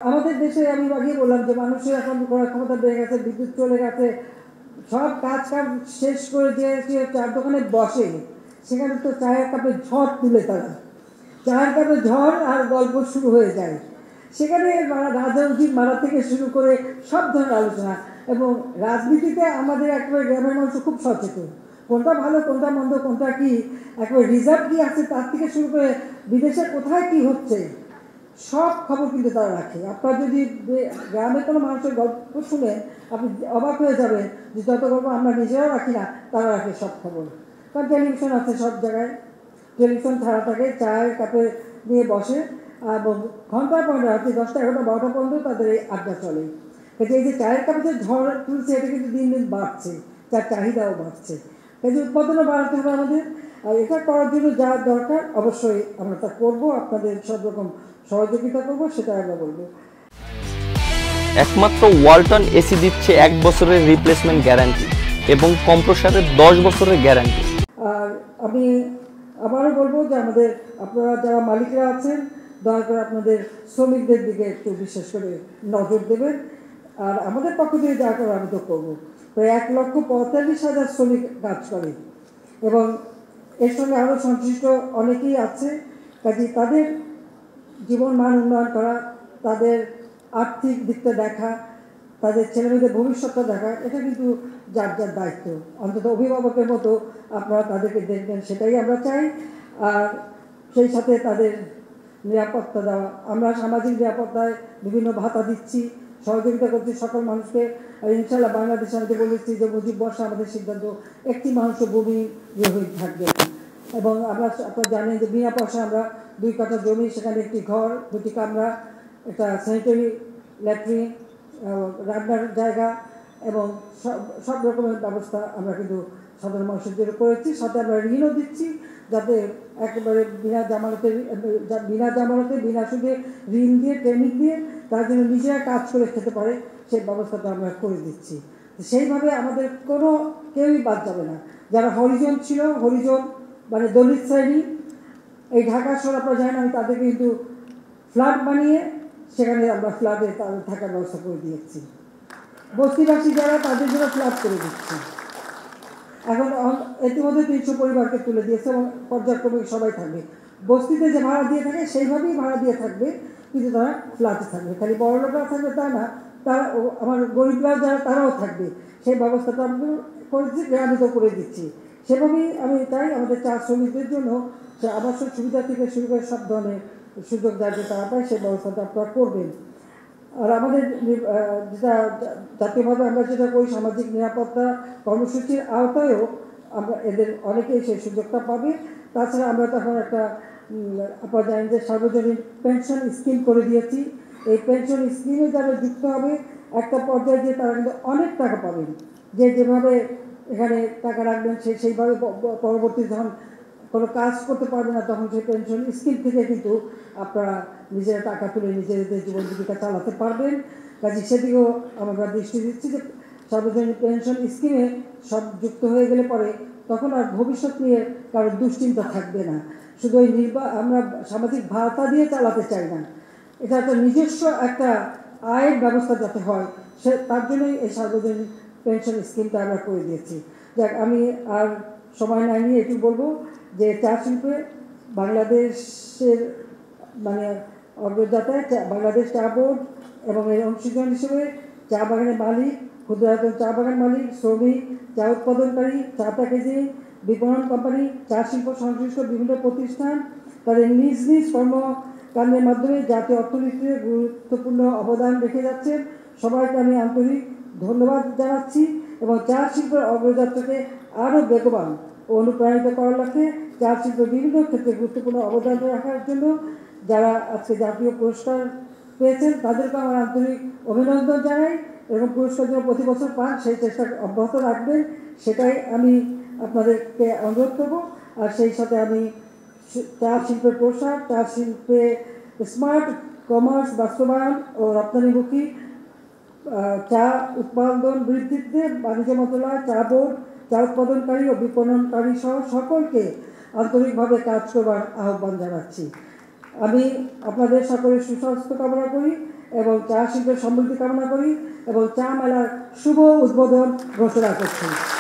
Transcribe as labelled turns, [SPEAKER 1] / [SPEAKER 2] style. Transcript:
[SPEAKER 1] আমাদের দেশে আমি আগে বললাম যে মানুষের এখন করার ক্ষমতা বেড়ে গেছে, বিদ্যুৎ চলে গেছে, সব কাজ শেষ করে যে চার দোকানে বসে সেখানে তো চায়ের কাপে ঝড় তুলে তারা চায়ের কাপে ঝড় আর গল্প শুরু হয়ে যায়। সেখানে রাজনৈতিক মারা থেকে শুরু করে সব ধরনের আলোচনা, এবং রাজনীতিতে আমাদের একেবারে গ্রামের মানুষ খুব সচেতন, কোনটা ভালো কোনটা মন্দ কোনটা কি একেবারে রিজার্ভ কি আছে তার থেকে শুরু করে বিদেশে কোথায় কি হচ্ছে সব খবর কিন্তু তারা রাখে। আপনার যদি গ্রামের কোনো মানুষের গল্প শুনে আপনি অবাক হয়ে যাবেন যে যত গল্প আমরা নিজেরাও রাখি না তারা রাখে সব খবর। কারণ টেলিভিশন আছে সব জায়গায়, টেলিভিশন ছাড়া থাকে, চায়ের কাপে নিয়ে বসে এবং ঘন্টার পর রাত্রি 10টা 11টা 12টা পর্যন্ত তাদের এই আড্ডা চলে। কিন্তু এই যে চায়ের কাপে যে ঝড় তুলছে এটা কিন্তু দিন দিন বাড়ছে, যার চাহিদাও বাড়ছে, এই যে উৎপাদনও বাড়াতে হবে আমাদের। আর এটা করার জন্য যা দরকার অবশ্যই আমরা তা করবো, আপনাদের সব রকম সহযোগিতা করবো, সেটা আমরা বলবো।
[SPEAKER 2] একমাত্র ওয়ালটন এসি দিচ্ছে 1 বছরের রিপ্লেসমেন্ট গ্যারান্টি এবং কম্প্রেসারের 10 বছরের গ্যারান্টি।
[SPEAKER 1] আর আমি আবারও বলবো যে আমাদের আপনারা যারা মালিকরা আছেন দয়া করে আপনাদের শ্রমিকদের দিকে একটু বিশেষ করে নজর দেবেন। আর আমাদের পক্ষ থেকে যা করে আমি তো করবো। প্রায় 1,45,000 শ্রমিক কাজ করে এবং এর সঙ্গে আরও সংশ্লিষ্ট অনেকেই আছে। কাজে তাদের জীবন মান উন্নয়ন করা, তাদের আর্থিক দিকটা দেখা, তাদের ছেলেমেয়েদের ভবিষ্যৎটা দেখা, এটা কিন্তু যার যার দায়িত্ব। অন্তত অভিভাবকের মতো আপনারা তাদেরকে দেখবেন, সেটাই আমরা চাই। আর সেই সাথে তাদের নিরাপত্তা দেওয়া, আমরা সামাজিক নিরাপত্তায় বিভিন্ন ভাতা দিচ্ছি, সহযোগিতা করছি সকল মানুষকে। আর ইনশাল্লাহ বাংলাদেশে আমি বলেছি যে মুজিব বর্ষে আমাদের সিদ্ধান্ত একটি মানুষও ভূমি রহিত থাকবে না। এবং আপনারা জানেন যে বিনা পয়সা আমরা 2 কাঠা জমি, সেখানে একটি ঘর, 2টি কামরা, একটা স্যানিটারি ল্যাট্রিন, রান্নার জায়গা এবং সব রকমের ব্যবস্থা আমরা কিন্তু সাধারণ মানুষের জন্য করেছি। সাথে আমরা ঋণও দিচ্ছি, যাতে একেবারে বিনা জামানতে বিনা সুদে ঋণ দিয়ে ট্রেনিং দিয়ে তার জন্য নিজেরা কাজ করে খেতে পারে, সেই ব্যবস্থাটা আমরা করে দিচ্ছি। সেইভাবে আমাদের কোনো কেউই বাদ যাবে না। যারা হরিজন ছিল, হরিজন মানে দলিত শ্রেণী, এই ঢাকা শহর আপনারা জানেন, আমি তাদেরকে কিন্তু ফ্ল্যাট বানিয়ে সেখানে আমরা ফ্ল্যাটে তাদের থাকার ব্যবস্থা করে দিয়েছি। বস্তিবাসী যারা তাদের জন্য ফ্ল্যাট করে দিচ্ছি। এখন ইতিমধ্যে 300 পরিবারকে তুলে দিয়েছে এবং পর্যায়ক্রমে সবাই থাকবে। বস্তিতে যে ভাড়া দিয়ে থাকে সেইভাবেই ভাড়া দিয়ে থাকবে, কিন্তু তারা ফ্ল্যাটে থাকবে। খালি বড় লোকরা থাকবে তা না, তারা আমার গরিবরাও যারা তারাও থাকবে, সেই ব্যবস্থাটা আমি করেছি, গ্রামিত করে দিচ্ছি। সেভাবেই আমি চাই আমাদের চা শ্রমিকদের জন্য সে আবাসিক সুবিধা থেকে শুরু করে সব ধরনের সুযোগ যাতে তারা পায় সেই ব্যবস্থাটা আপনারা করবেন। আর আমাদের যেটা জাতীয়ভাবে আমরা যেটা করি সামাজিক নিরাপত্তা কর্মসূচির আওতায়ও আমরা এদের অনেকেই সেই সুযোগটা পাবে। তাছাড়া আমরা তখন একটা আপনারা জানেন যে সার্বজনীন পেনশন স্কিম করে দিয়েছি। এই পেনশন স্কিমে যারা যুক্ত হবে একটা পর্যায়ে যে তারা কিন্তু অনেক টাকা পাবেন, যে যেভাবে এখানে টাকা রাখবেন সেইভাবে পরবর্তী যখন কোনো কাজ করতে পারবে না তখন সেই পেনশন স্কিম থেকে কিন্তু আপনারা নিজেরা টাকা তুলে নিজেদের জীবন জীবিকা চালাতে পারবেন। কাজে সেদিকেও আমরা দৃষ্টি দিচ্ছি যে সার্বজনীন পেনশন স্কিমে সব যুক্ত হয়ে গেলে পরে তখন আর ভবিষ্যৎ নিয়ে কারোর দুশ্চিন্তা থাকবে না। শুধু ওই আমরা সামাজিক ভাতা দিয়ে চালাতে চাই না, এটা একটা নিজস্ব একটা আয়ের ব্যবস্থা যাতে হয় তার জন্যই এই সার্বজনীন পেনশন স্কিমটা আমরা করে দিয়েছি। যাক, আমি আর সময় না নিয়ে একটু বলবো যে চা শিল্পে বাংলাদেশের মানে অগ্রযাত্রায় বাংলাদেশ চা বোর্ড এবং এর অংশীদার হিসেবে চা বাগানের মালিক, ক্ষুদ্রায়তন চা বাগান মালিক, শ্রমিক, চা উৎপাদনকারী, চা প্যাকেজিং, বিপণন কোম্পানি, চা শিল্প সংশ্লিষ্ট বিভিন্ন প্রতিষ্ঠান তাদের নিজ নিজ কর্মকাণ্ডের মাধ্যমে জাতীয় অর্থনীতিতে গুরুত্বপূর্ণ অবদান রেখে যাচ্ছেন। সবাইকে আমি আন্তরিক ধন্যবাদ জানাচ্ছি এবং চা শিল্পের অগ্রযাত্রাকে আরও বেগবান ও অনুপ্রাণিত করার লক্ষ্যে চা শিল্পের বিভিন্ন ক্ষেত্রে গুরুত্বপূর্ণ অবদান রাখার জন্য যারা আজকে জাতীয় পুরস্কার পেয়েছেন তাদেরকে আমার আন্তরিক অভিনন্দন জানাই এবং পুরস্কার জন্য প্রতি বছর পান সেই চেষ্টা অব্যাহত রাখবেন, সেটাই আমি আপনাদেরকে অনুরোধ করব। আর সেই সাথে আমি চা শিল্পের প্রসার, চা শিল্পে স্মার্ট কমার্স বাস্তবায়ন ও রপ্তানিমুখী চা উৎপাদন বৃদ্ধিতে বাণিজ্য মন্ত্রণালয়, চা বোর্ড, চা উৎপাদনকারী ও বিপণনকারী সহ সকলকে আন্তরিকভাবে কাজ করবার আহ্বান জানাচ্ছি। আমি আপনাদের সকলের সুস্বাস্থ্য কামনা করি এবং চা শিল্পের সমৃদ্ধি কামনা করি এবং চা মেলার শুভ উদ্বোধন ঘোষণা করছি।